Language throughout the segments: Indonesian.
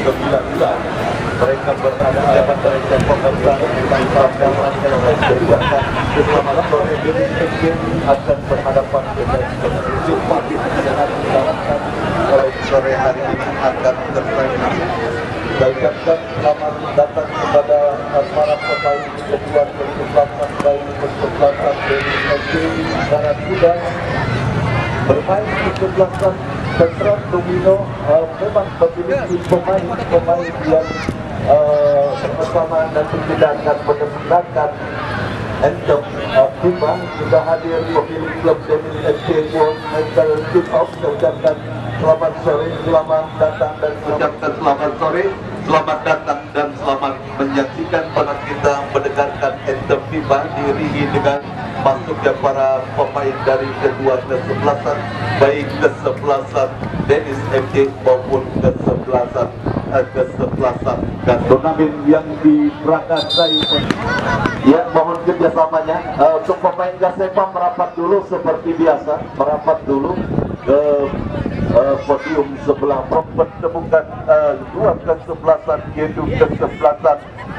9 mereka berada dapat mereka pemerintah bersama sore ini akan berhadapan dengan penuju pagi yang dijalankan oleh sore hari ini akan tersaing. Ucapkan selamat datang kepada para pemain kedua kesebelasan baik kesebelasan dari SD Barat Kuda bermain kesebelasan Veteran Domino memang memiliki pemain yang bersama dan tidak akan menggunakan untuk timah juga hadir pemilik klub tenis FC World Mental Kick Off. Ucapkan selamat sore, selamat datang dan ucapkan selamat sore, selamat datang dan selamat menyaksikan pada kita mendengarkan anthem FIBA diiringi dengan masuknya para pemain dari kedua kesebelasan baik kesebelasan tenis FC maupun kesebelasan turnamen yang diprakarsai. Ya, mohon kerjasamanya. Untuk pemain Gasepa merapat dulu seperti biasa, merapat dulu ke podium sebelah mempertemukan dua kesebelasan, yaitu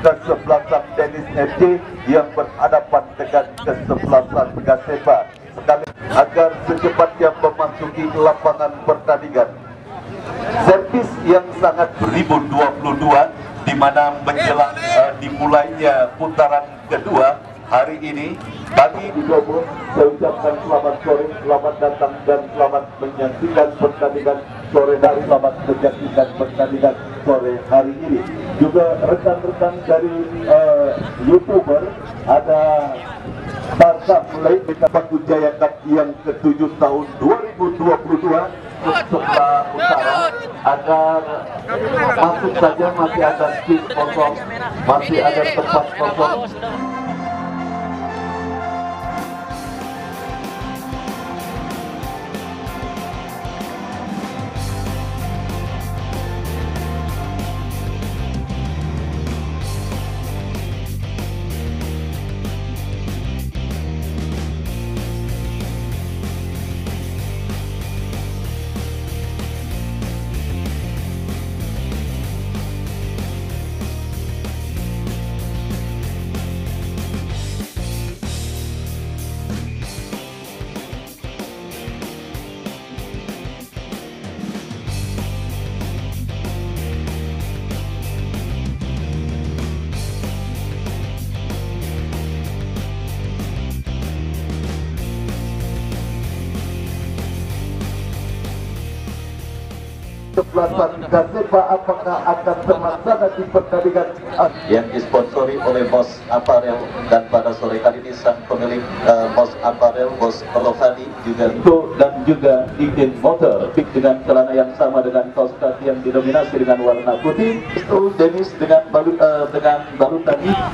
kesebelasan tenis FC yang berhadapan dengan kesebelasan Gasepa sekali agar secepatnya memasuki lapangan pertandingan. Servis yang sangat 2022 di mana menjelang dimulainya putaran kedua hari ini. Pagi digabung, saya ucapkan selamat sore, selamat datang dan selamat menyaksikan pertandingan sore hari, selamat menyaksikan pertandingan sore hari ini. Juga rekan-rekan dari YouTuber ada Barca mulai Paku Jaya Cup yang ke-7 tahun 2022 sebelah utara agar masuk saja, masih ada seat kosong, masih ada tempat kosong. Kesebelasan Gasepa apakah akan terlaksana di pertandingan yang disponsori oleh Bos Apparel, dan pada sore kali ini sang pemilik Bos Apparel, Bos Rohani juga dan juga Eden Motor dengan celana yang sama dengan kaos kaki yang didominasi dengan warna putih. Itu Dennis dengan balutan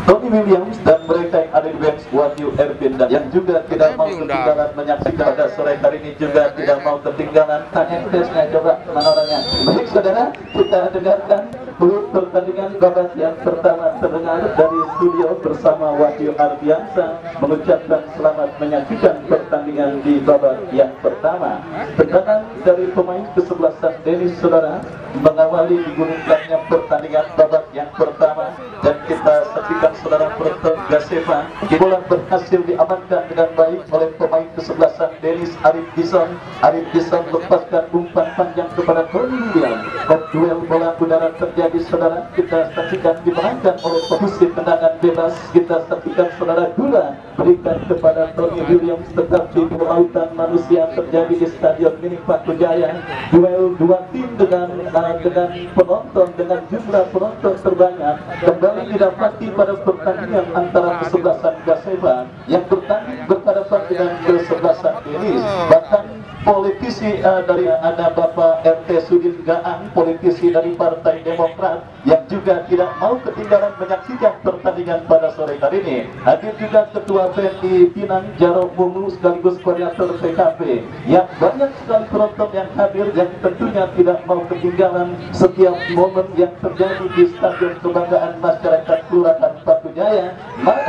Tony Williams dan mereka yang ada di bench Wahyu Ervin dan yang juga tidak mau ketinggalan menyaksikan pada sore hari ini, juga tidak mau ketinggalan. Tanya tesnya, coba mana orangnya. Baik saudara, kita dengarkan dulu pertandingan babak yang pertama terdengar dari studio bersama Wahyu Ardiansa mengucapkan selamat menyaksikan pertandingan di babak yang pertama. Tendangan dari pemain kesebelasan Dennis saudara mengawali digulingkannya pertandingan babak yang pertama, dan kita saksikan saudara penonton Gasepa, bola berhasil diamankan dengan baik oleh pemain kesebelasan Dennis Arif Bison. Arif Bison lepaskan umpan panjang kepada Tony Williams. Duel bola udara terjadi saudara, kita saksikan dimenangkan oleh posisi tendangan bebas. Kita saksikan saudara Dula berikan kepada Tony Williams, tetapi pelautan manusia terjadi di Stadion Mini Paku Jaya. Duel dua tim dengan penonton, dengan jumlah penonton terbanyak kembali didapati pada pertandingan antara kesebelasan Gasepa yang bertanding berhadapan dengan kesebelasan Dennis. Bahkan politisi dari ada Bapak RT Sudin Gaang, politisi dari Partai Demokrat yang juga tidak mau ketinggalan menyaksikan pertandingan pada sore hari ini. Hadir juga Ketua PNI Pinang Jarod Bungu sekaligus koordinator PKP. Yang banyak sekali penonton yang hadir yang tentunya tidak mau ketinggalan setiap momen yang terjadi di Stadion Kebanggaan Masyarakat Kelurahan Paku Jaya,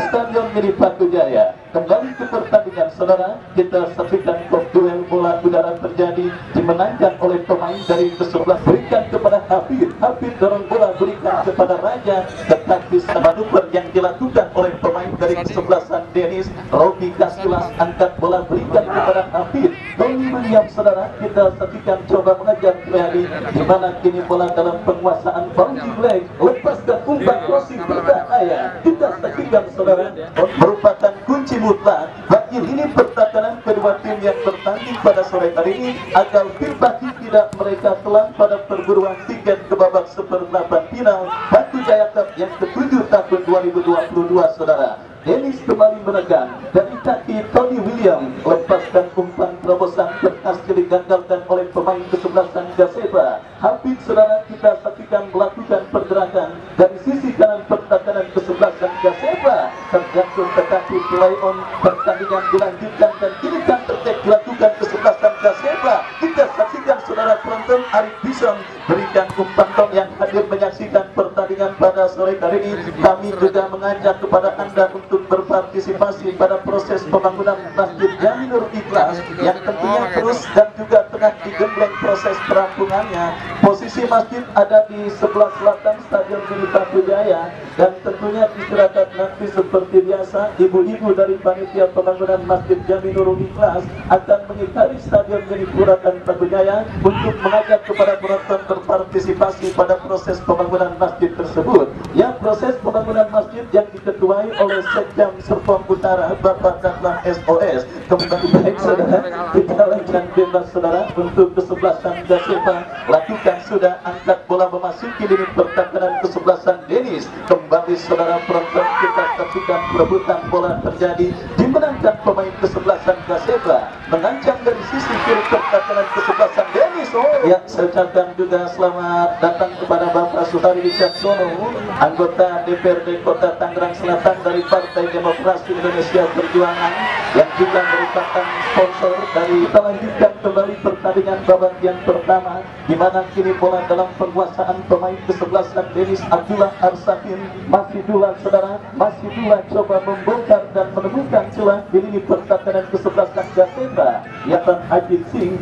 Stadion Mini Paku Jaya. Kembali ke pertandingan saudara, kita saksikan duel bola serangan udara terjadi, dimenangkan oleh pemain dari ke-11, berikan kepada Habib dorong bola berikan kepada Raja, tetapi manuver yang dilakukan oleh pemain dari ke-11 Dennis, Robi Kasilas angkat bola berikan kepada Habib, Tony William saudara, kita saksikan coba mengejar kembali, di mana kini bola dalam penguasaan Fauzi Black, lepaskan umpan crossing berbahaya, kita saksikan saudara, merupakan kunci mutlak bagi lini pertahanan kedua tim yang bertanding pada sore hari ini agar tim Baki tidak mereka telan pada perburuan tiket ke babak seperempat final Batu Jaya Cup yang ke-7 tahun 2022 saudara. Dennis kembali menekan dari kaki Tony William, lepaskan umpan terobosan berhasil digagalkan oleh pemain ke-11 Gaseba. Habib saudara, kita saksikan melakukan pergerakan dari sisi kanan pertahanan ke-11 Gaseba tergantung, tetapi play on pertandingan dilanjutkan dan kini counter attack dilakukan ke-11 Gaseba. Kita saksikan saudara penonton, Arif Bison berikan umpan tong yang hadir menyaksikan pertandingan pada sore hari ini. Kami juga mengajak kepada Anda untuk berpartisipasi pada proses pembangunan Masjid Jaminur Ikhlas yang tentunya terus dan juga tengah digembleng proses perampungannya. Posisi masjid ada di sebelah selatan Stadion Mini Batu Jaya dan tentunya diserahkan nanti seperti biasa ibu-ibu dari panitia pembangunan Masjid Jaminur Ikhlas akan mengitari Stadion Mini Puratan Batu Jaya untuk mengajak kepada penonton berpartisipasi pada proses pembangunan masjid tersebut. Ya, proses pembangunan masjid yang diketuai oleh Sekjam Serpong Utara Bapak Dahlan SOS. Kembali baik saudara, kita lanjutkan bebas saudara untuk ke-11 Gaseba lakukan sudah angkat bola memasuki lini pertahanan ke-11 Dennis. Kembali saudara penonton, kita saksikan perebutan bola terjadi, dimenangkan pemain ke-11 Gaseba, mengancam dari sisi kiri pertahanan ke-11 Dennis. Ya, saya ucapkan juga selamat datang kepada Bapak Suhari Wicaksono, anggota DPRD Kota Tangerang Selatan dari Partai Demokrasi Indonesia Perjuangan, yang juga merupakan sponsor dari. Kita lanjutkan kembali pertandingan babak yang pertama, di mana kini bola dalam penguasaan pemain ke-11 Dennis Abdullah Arsafin. Masih dua saudara, masih dua coba membongkar dan menemukan celah di lini pertahanan ke-11 Gaseba. Yatan Ajit Singh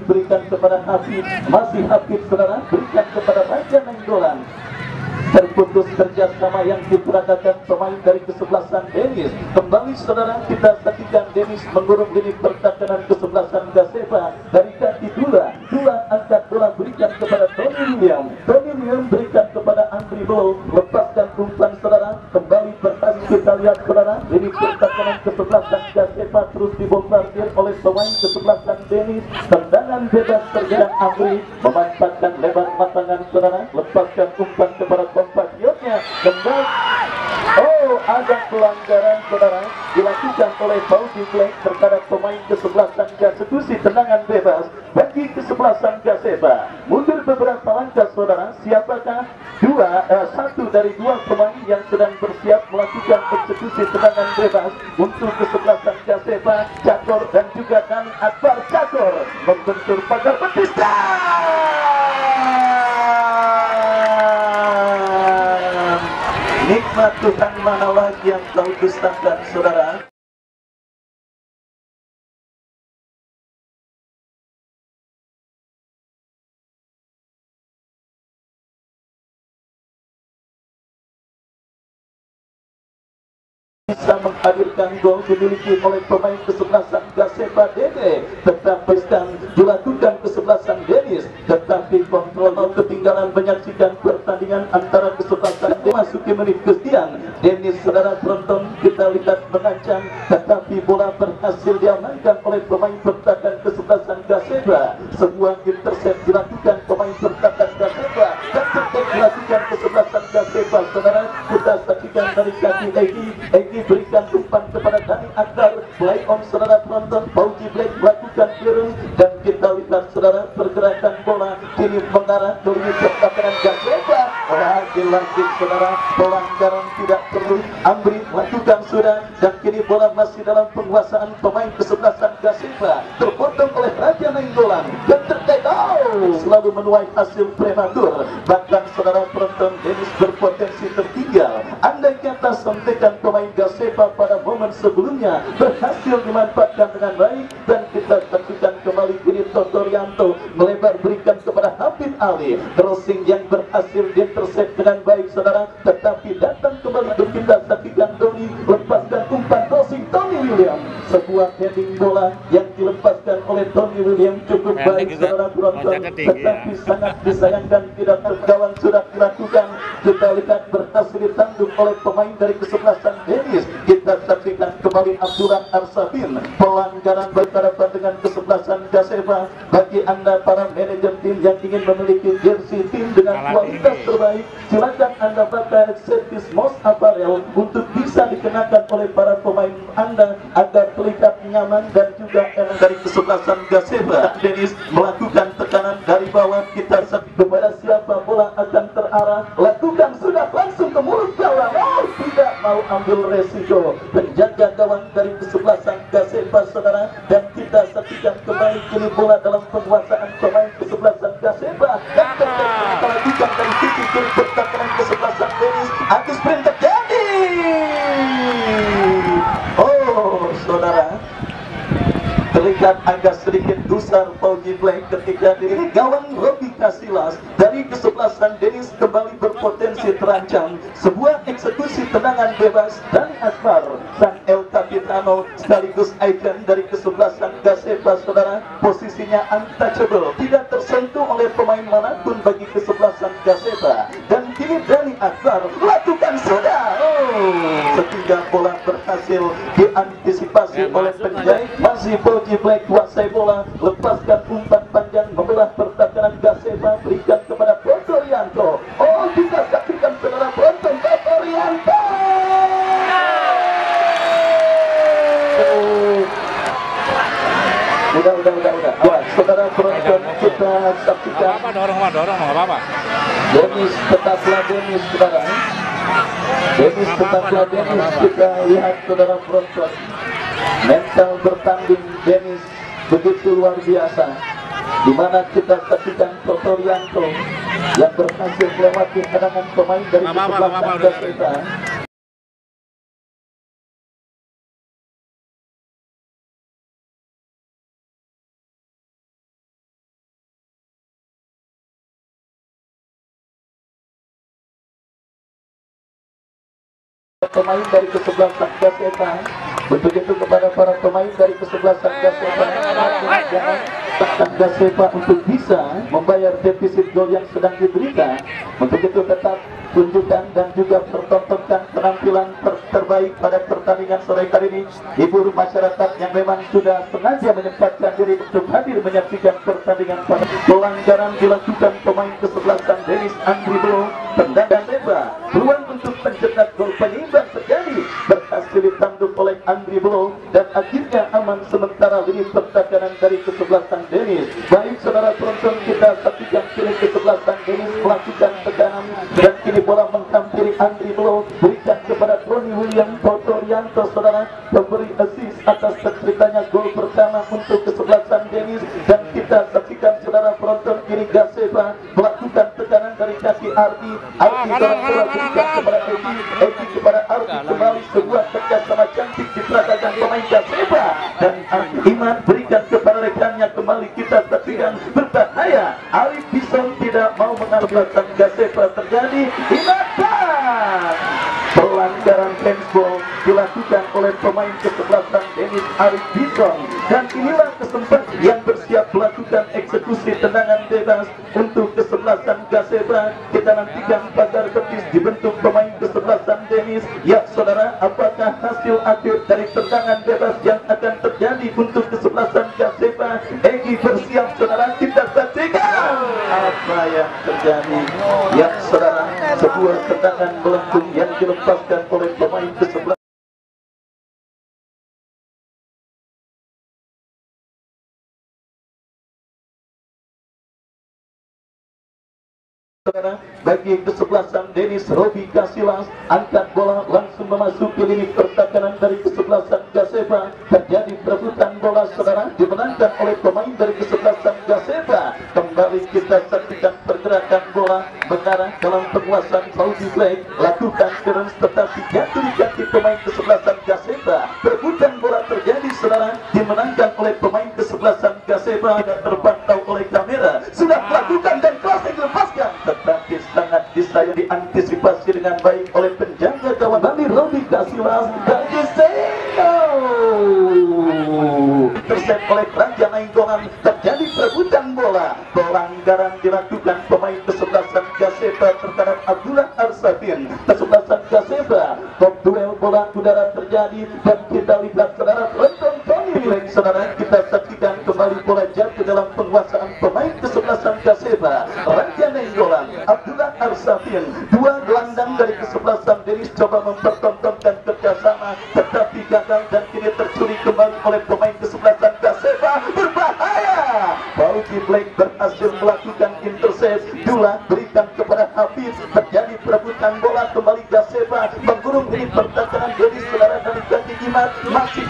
berikan kepada Habib, masih Habib saudara, berikan kepada Raja Nainggolan. Terputus kerjasama yang diperagakan pemain dari ke-11 Dennis. Kembali saudara, kita saksikan Dennis mengurung lini pertahanan ke-11 Gaseba dari kaki Dula angkat bola berikan kepada Tony William berikan kepada Andri Bow, lepaskan umpan saudara, kembali berhasil. Kita lihat saudara, lini pertahanan ke-11 Gaseba terus dibombardir oleh pemain ke-11 Dennis. Tendangan bebas terjadi, Andri memanfaatkan lebar matangan saudara, lepaskan umpan kepada kompasiotnya, kembali. Oh, ada pelanggaran saudara dilakukan oleh Fauzi Black terhadap pemain ke-11 Gasekusi tendangan bebas bagi ke-11 Gaseba. Mundur beberapa langkah saudara, siapakah satu dari dua pemain yang sedang bersiap melakukan eksekusi tendangan bebas untuk ke-11 Gaseba, Cakor dan juga Dan Akbar. Cakor membentur pagar betis. Nikmat Tuhan mana lagi yang tahu dustakan saudara. Bisa menghadirkan gol dimiliki oleh pemain ke-11 Gaseba Dede, tetapi dilakukan ke-11 Dennis, tetapi kontrol ketinggalan menyaksikan pertandingan antara ke-11 memasuki menit ke-9. Dennis saudara penonton, kita lihat mengancam, tetapi bola berhasil diamankan oleh pemain pertahanan ke-11 Gaseba. Sebuah intercept dilakukan pemain pertahanan Gaseba dan tertek dilakukan ke-11 Gaseba saudara. Kita saksikan dari kaki Egi berikan umpan kepada Dani Akbar, play on saudara penonton, Fauzi Black melakukan clearance dan kita lihat saudara pergerakan bola kini mengarah ke lini pertahanan Gaseba. Lagi-lagi saudara, pelanggaran tidak perlu. Amri lakukan sudah dan kini bola masih dalam penguasaan pemain ke-11 Gaseba, terpotong oleh Raja Nainggolan dan selalu menuai hasil prematur. Bahkan saudara penonton, Dennis berpotensi tertinggal. Andai kata sontekan pemain Gaseba pada momen sebelumnya berhasil dimanfaatkan dengan baik dan kita saksikan kembali Totorianto melebar berikan kepada Hafid Ali. Crossing yang berhasil diintercept dengan baik saudara, tetapi datang kembali untuk kita saksikan Doni lepaskan umpan crossing Tony William. Sebuah heading bola yang dilepaskan oleh Tony William cukup baik saudara penonton, tetapi sangat disayangkan tidak tergawang sudah dilakukan. Kita lihat berhasil ditanduk oleh pemain dari kesebelasan Dennis. Kita saksikan kembali Abdullah Arsafin. Pelanggaran berhadapan dengan kesebelasan Gaseba. Bagi anda para manajer tim yang ingin memiliki jersey tim dengan kualitas terbaik, silakan anda pakai servis Moss Apparel untuk bisa dikenakan oleh para pemain anda agar terlihat nyaman dan juga enak. Dari kesebelasan Gaseba, Dennis melakukan tekanan dari bawah. Kita kepada siapa bola akan terarah, lakukan sudah langsung ke mulut gawang. Oh, tidak mau ambil resiko penjaga gawang dari kesebelasan Gaseba saudara, dan kita saksikan kembali kini bola dalam penguasaan pemain kesebelasan Gaseba dan terjadi lakukan dari sisi kiri pertahanan kesebelasan Dennis. Anti sprint terjadi. Oh saudara, terlihat agak sedikit gusar Fauji Black ketika diri gawang Robi Casillas dari kesebelasan Dennis kembali berpotensi terancam. Sebuah eksekusi tendangan bebas dari Akbar sang El Capitano sekaligus ikon dari kesebelasan Gaseba saudara. Posisinya untouchable, tidak tersentuh oleh pemain manapun bagi kesebelasan Gaseba, dan kini Dani Akbar lakukan sudah. Sehingga bola berhasil diantisipasi oleh penjaga. Masih Fauji Black kuasai bola, lepaskan umpan panjang membelah pertahanan Gaseba, berikan kepada Totorianto. Oh, kita saksikan saudara penonton Totorianto. Udah. Wah, saudara penonton kita saksikan. Dorong, nggak apa-apa. Dennis tetaplah Dennis saudara. Dennis tetaplah Dennis. Kita lihat saudara penonton, mental bertanding Dennis begitu luar biasa, di mana kita saksikan Totorianto yang berhasil melewati hadangan pemain dari kesebelasan Gaseba. Pemain dari kesebelasan Gaseba, begitu kepada para pemain dari kesebelasan Gaseba, Gaseba untuk bisa membayar defisit gol yang sedang diderita. Untuk itu tetap tunjukkan dan juga pertontonkan penampilan terbaik pada pertandingan sore kali ini. Hibur masyarakat yang memang sudah sengaja menyempatkan diri untuk hadir menyaksikan pertandingan pada pelanggaran dilakukan pemain kesebelasan Dennis Andri Blo. Tendangan bebas, peluang untuk pencetak gol penyeimbang terjadi, berhasil ditanduk oleh Andri Blo, dan akhirnya aman sementara lini pertahanan dari kesebelasan Dennis. Baik saudara penonton, kita saksikan kini kesebelasan Dennis melakukan tekanan, dan kini bola menghampiri Andri Blo, berikan kepada Tony William. Totorianto saudara memberi assist atas terciptanya gol pertama untuk kesebelasan Dennis, dan kita saksikan saudara penonton kini Gaseba melakukan tekanan dari kaki Ardi. Ardi bola berikan kepada Egi kepada Ardi, kembali sebuah kerjasama cantik diperagakan pemain Gaseba, dan Iman berikan kepada rekannya. Kembali kita saksikan berbahaya, Arif Bison tidak mau mengambil Gaseba terjadi. Pelanggaran handsball dilakukan oleh pemain kesebelasan Dennis Arif Bison, dan inilah kesempatan yang bersiap melakukan eksekusi tendangan bebas untuk kesebelasan Gaseba. Kita nantikan pagar betis dibentuk pemain kesebelasan Dennis. Ya saudara, apakah hasil akhir dari tendangan bebas yang akan terjadi untuk kesebelasan Gaseba? Egi bersiap saudara, kita saksikan apa yang terjadi. Ya saudara, sebuah tendangan melengkung yang dilepaskan oleh pemain kesebelasan Saudara, bagi kesebelasan Denis Robi Kasilas, angkat bola langsung memasuki lini pertahanan dari kesebelasan Gaseba. Terjadi perebutan bola, saudara, dimenangkan oleh pemain dari kesebelasan Gaseba. Kembali kita saksikan pergerakan bola mengarah dalam penguasaan Fauzi Black, lakukan clearance tetapi jatuh di kaki pemain kesebelasan Gaseba. Perebutan bola terjadi, saudara, dimenangkan oleh pemain kesebelasan Gaseba. Tidak terpantau oleh kamera, sudah melakukan dan crossing dilepaskan, tetapi sangat disayang diantisipasi dengan baik oleh penjaga gawang dari Robi Kasilas dan Giseno. Terset oleh Raja Nainggolan, terjadi perebutan bola. Pelanggaran dilakukan pemain kesebelasan Gaseba terhadap Abdullah Arsafin. Kesebelasan Gaseba, top duel bola udara terjadi dan kita lihat, saudara, Renton Tony. Saudara, kita saksikan kembali bola jatuh dalam penguasaan pemain kesebelasan Gaseba. Raja Nainggolan, Abdullah Arsafin, dua gelandang dari kesebelasan Denis coba mempertontonkan kerjasama tetapi gagal dan kini tercuri kembali oleh pemain kesebelasan Gaseba. Berbahaya. Fauzi Black berhasil melakukan intercept. Dula berikan kepada Hafiz, terjadi perebutan bola kembali. Gaseba mengurung ini pertahanan Denis, saudara, dari kaki Imad. Masih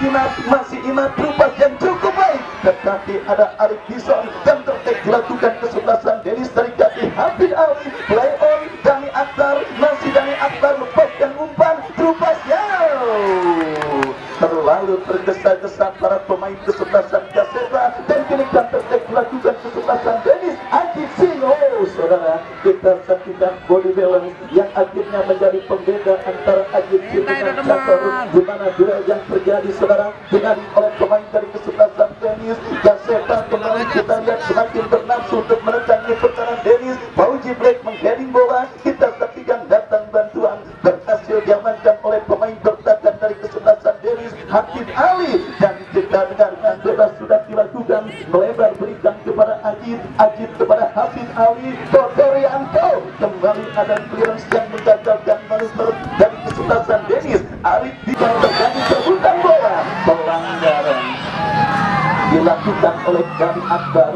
Imad berubah yang cukup baik, tetapi ada Arif Bison dan tertek dilakukan kesebelasan Denis dari kaki Hafiz Ali. Play on Dani Akbar, masih Dani Akbar lepaskan umpan, terubah jauh. Terlalu tergesa-gesa para pemain kesebelasan Gaseba dan kini tertek dilakukan kesebelasan Denis Ajib Sino. Saudara, kita saksikan body balance yang akhirnya menjadi pembeda antara Ajib Sino dengan Catur, di mana duel yang terjadi, saudara, dengan oleh pemain dari kesebelasan Denis. Gaseba kembali kita lihat semakin bernafsu untuk menekan pertahanan Denis. Fauzi Black mengheading bola, kita saksikan datang bantuan, berhasil diamankan oleh pemain bertahan dari kesebelasan Denis Hafiz Ali, dan kita dengarkan bebas sudah dilakukan, melebar berikan kepada Ajib kepada Hafiz Ali. Totorianto kembali ada clearance yang menggagalkan manuver dari kesebelasan Denis. Arif bisa terjadi perebutan bola. Pelanggaran dilakukan oleh Dani Akbar,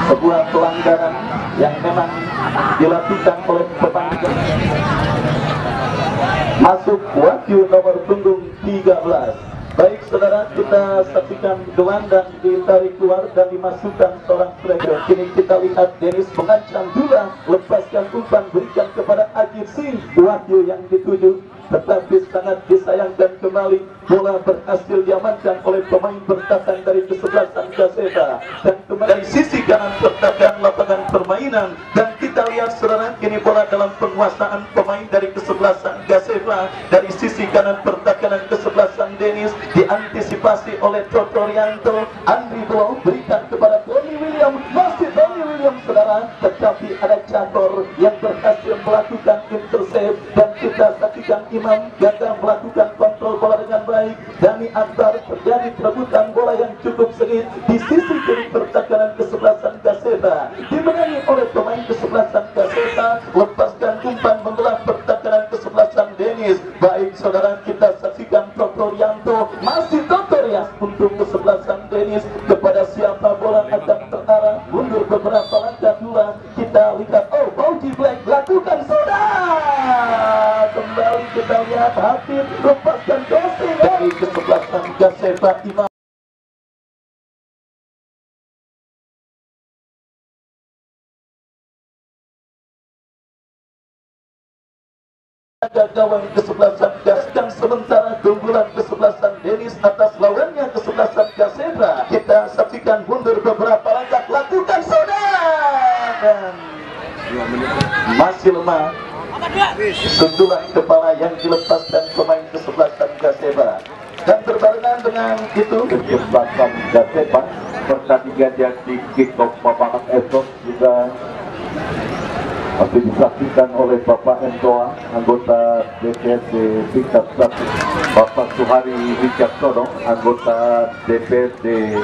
sebuah pelanggaran yang memang dilakukan oleh pemain. Masuk Wahyu nomor punggung 13. Baik, saudara, kita saksikan gelandang ditarik keluar dan dimasukkan seorang striker. Kini kita lihat Denis mengancam Dula, lepaskan umpan berikan kepada Ajib Singh. Wahyu yang dituju, tetapi sangat disayangkan kembali bola berhasil diamankan oleh pemain bertahan dari kesebelasan Gaseba. Dan kembali dari sisi kanan pertahanan lapangan permainan, dan kita lihat, saudara, kini bola dalam penguasaan pemain dari kesebelasan Gaseba. Dari sisi kanan pertahanan kesebelasan Denis diantisipasi oleh Totorianto. Andri Blow berikan kepada Tony William, masih Tony William, saudara, tetapi ada Catur yang berhasil melakukan intercept dan kita saksikan Imam gagal melakukan kontrol bola dengan baik. Dani Akbar, terjadi perebutan bola yang cukup sengit di sisi kiri pertahanan kesebelasan Gaseba, dimenangi oleh pemain kesebelasan Gaseba, lepaskan umpan membelah pertahanan kesebelasan Denis. Baik, saudara, kita saksikan Totorianto, masih Totorias untuk kesebelasan Denis. Kepada siapa bola akan terarah, mundur beberapa langkah dua. Kita lihat, oh, Fauzi Black lakukan, saudara, kembali kita lihat Hafiz lepaskan crossing dari kesebelasan Gaseba. Imam gawang kesebelasan Gas, dan sementara keunggulan kesebelasan Denis atas lawannya kesebelasan Gaseba. Kita saksikan mundur beberapa langkah, lakukan, saudara, dan masih lemah. Sundulan kepala yang dilepaskan pemain kesebelasan Gaseba. Dan berbarengan dengan itu kesebelasan Gaseba, pertandingan yang di kick-off papangan esok juga masih disaksikan oleh Bapak Endoa, anggota DPRD tingkat 1, Bapak Suhari Wicaksono, anggota DPRD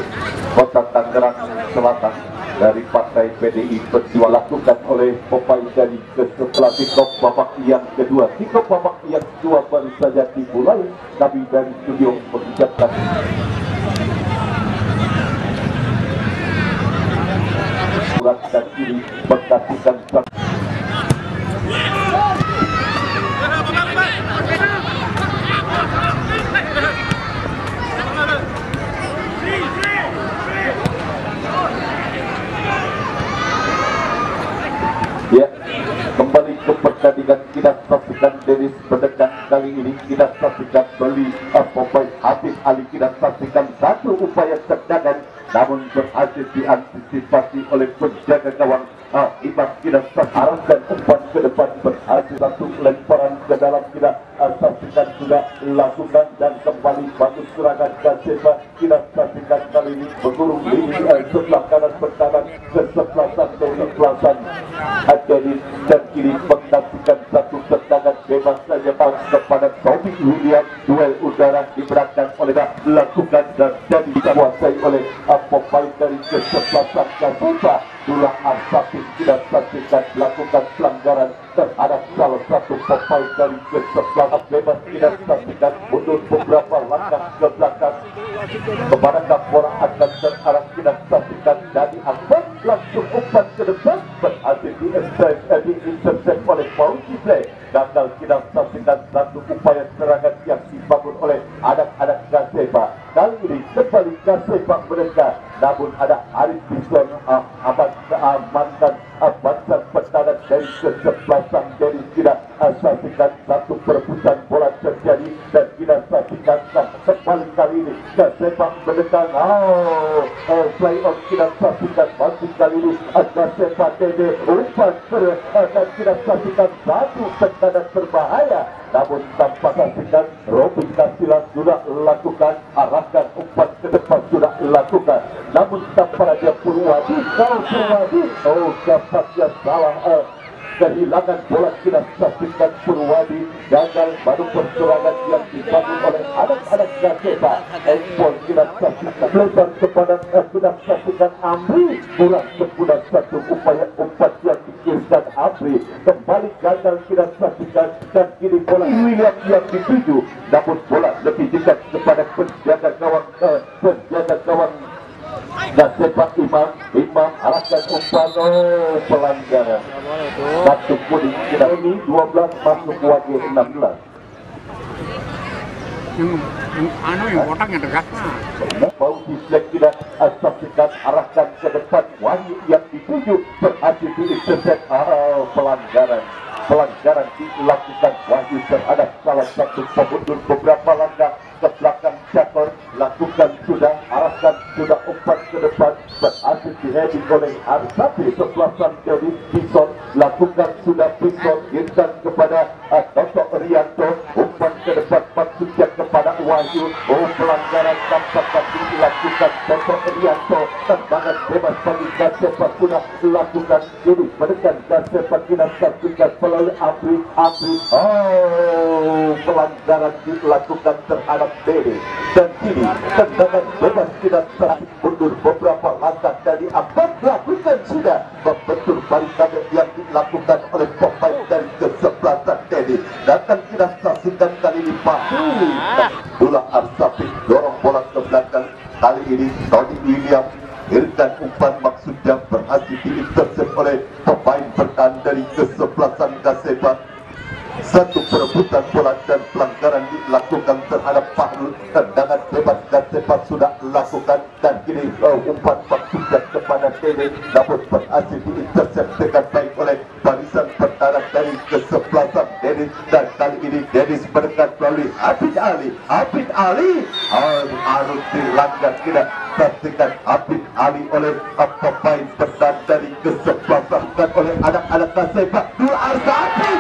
Kota Tangerang Selatan dari Partai PDI Perjuangan, lakukan oleh pemain dari setelah kick-off babak yang kedua. Kick-off babak yang kedua baru saja dimulai. Kami dari studio mengucapkan surat dan kiri berkasihkan pertandingan kita saksikan Dennis Bedekan. Kali ini kita saksikan beli pemain Habib Ali. Kita saksikan satu upaya tendangan namun berhasil diantisipasi oleh penjaga gawang Imam. Kita arahkan umpan ke depan, berhasil satu lemparan ke dalam. Kita saksikan sudah lakukan dan kembali bagus serangan Kaseba. Kita saksikan kali ini mengurung lini sebelah kanan pertahanan kesebelasan kesebelasan Dennis dan kiri menyaksikan satu tendangan bebas saja kepada Tommy William. Duel udara diberangkan oleh lakukan dan dikuasai oleh pemain dari kesebelasan Kaseba. Dula Arsafin tidak saksikan melakukan pelanggaran terhadap salah satu pemain dari kesebelasan bebas. Tidak saksikan mundur beberapa langkah ke belakang kepada Kapolra akan terarah. Tidak saksikan dari Akbar langsung umpan ke depan, berhasil di-intercept oleh Fauzi Play. Gagal. Tidak saksikan satu upaya serangan yang dibangun oleh anak-anak Kaseba. Kali ini kembali Kaseba mereka, namun ada Arif Bison mengamankan bangsa pertahanan dari kesebelasan. Jadi tidak saksikan satu perebutan bola terjadi dan tidak saksikan kembali kali ini Kaseba mendekat play on. Tidak saksikan masih kali ini Kaseba Dede umpan dan tidak saksikan satu tendangan berbahaya, namun tanpa saksikan Robin Kasilas sudah lakukan arahkan umpan ke depan sudah lakukan, namun tanpa dia Purwadi kapasnya salah kehilangan bola. Kita saksikan Purwadi gagal baru perserangan yang dibangun oleh anak-anak Kaseba. Ekspor kita saksikan lebar kepada kita saksikan Amri kurang kepada satu upaya umpan yang dikirimkan Amri kembali gagal. Kita saksikan dan kini bola William yang dituju, namun bola lebih dekat kepada penjaga gawang Kaseba Imam arahkan umpan pelanggaran satu kuning. Kita ini 12 masuk wajib 16. Yang kotak yang dekat Bau dislek tidak saksikan arahkan ke depan. Wahyu yang dituju berhasil di-intercept. Pelanggaran dilakukan Wahyu terhadap salah satu pemundur beberapa langkah ke belakang. Cakor lakukan sudah arahkan sudah umpan ke depan, berhasil di-heading oleh Arsafi. Sebelasan dari Bison lakukan sudah Bison girkan kepada Toto Rianto, umpan ke depan maksudnya kepada Wahyu. Pelanggaran tampaknya dilakukan Toto Rianto. Tendangan bebas bagi Kaseba sudah dilakukan. Ini menekan Kaseba. Kita saksikan melalui Abri. Pelanggaran dilakukan terhadap Dede dan kini tendangan bebas. Tidak saksi mundur beberapa langkah dari Abad lakukan sudah membentur barikade yang dilakukan oleh pemain dari kesebelasan Dede. Dan kita saksikan kali ini Dula Arsafin dorong bola ke belakang. Kali ini Tony William Irkan umpan maksudnya berhasil diintercept oleh pemain bertahan dari kesebelasan Kaseba. Satu perebutan bola dan pelanggaran dilakukan terhadap Fahrul. Tendangan bebas Kaseba sudah lakukan dan kini umpan maksudnya kepada Dede, namun berhasil diintercept dengan baik oleh barisan pertahanan dari kesebelasan Dennis. Dan kali ini Dennis mendekat melalui Habib Ali harus dilanggar. Tidak saksikan Habib Ali oleh pemain bertahan dari kesebelasan dan oleh anak-anak Kaseba. Dua Arsafi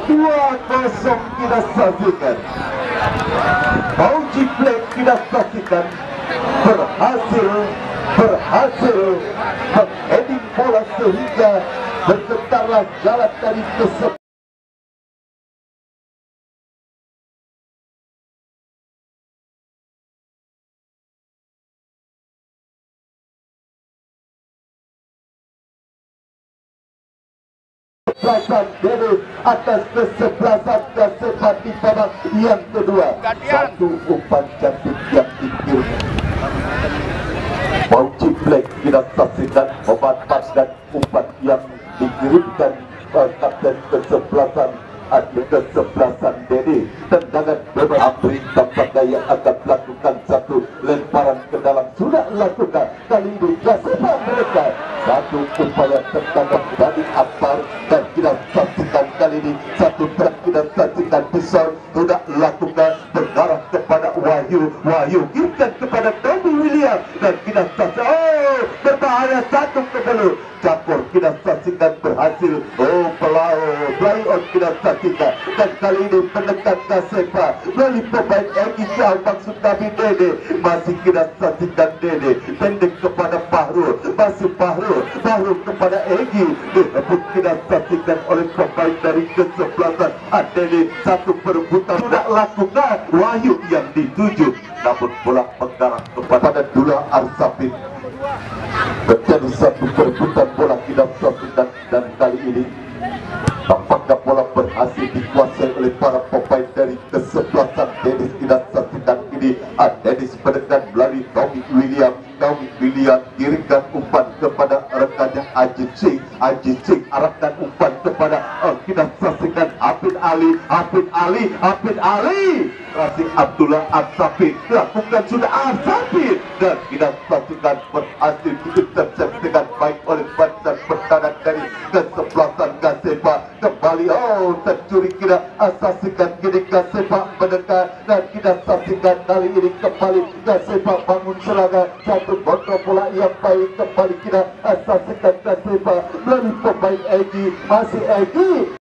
2-0 kita saksikan. Fauzi Play kita saksikan berhasil mengheading bola sehingga bergetarlah jalan dari kesebelasan. Dennis atas kesebelasan Kaseba di babak yang kedua. Satu umpan cantik yang dikirim Fauzi Play kita saksikan memanfaatkan umpan yang dikirimkan kapten kesebelasan Di kesebelasan Dedi, tendangan bebas Amri tanpa daya akan melakukan satu lemparan ke dalam, sudah lakukan kali ini Gasepa mereka satu upaya tendangan dari Akbar, dan kita saksikan kali ini satu truk kita saksikan pisau sudah lakukan mengarah kepada Wahyu giring kepada Tommy William, dan kita saksikan berbahaya satu ke belakang campur, kita saksikan berhasil play on kita saksikan, dan kali ini menekan Gasepa melalui pemain Egy Syah, maksud kami Dede, masih kita saksikan Dede pendek kepada Fahrul, masih Fahrul kepada Egy, direbut kita saksikan oleh pemain dari kesebelasan Adeli, satu perebutan sudah lakukan Wahyu yang dituju, namun bola mengarah kepada Dula Arsafin. Terjadi satu perebutan bola kita saksikan, dan kali ini tampaknya bola berhasil dikuasai oleh para pemain dari kesebelasan Dennis. Kita saksikan ini Dennis mendekat melalui Tommy William kirimkan umpan kepada rekannya Ajit Singh arahkan umpan kepada kita saksikan Hafid Ali Rasim Abdullah Arsafin lakukan sudah Arsafin, dan kita saksikan berhasil diintercept dengan baik oleh badan pertahanan dari kesebelasan Gasepa. Kembali tercuri, kita saksikan kini Gasepa mendekat, dan kita saksikan kali ini kembali Gasepa bangun serangan, satu kontrol bola yang baik, kembali kita saksikan Gasepa melalui pemain Egy, masih Egy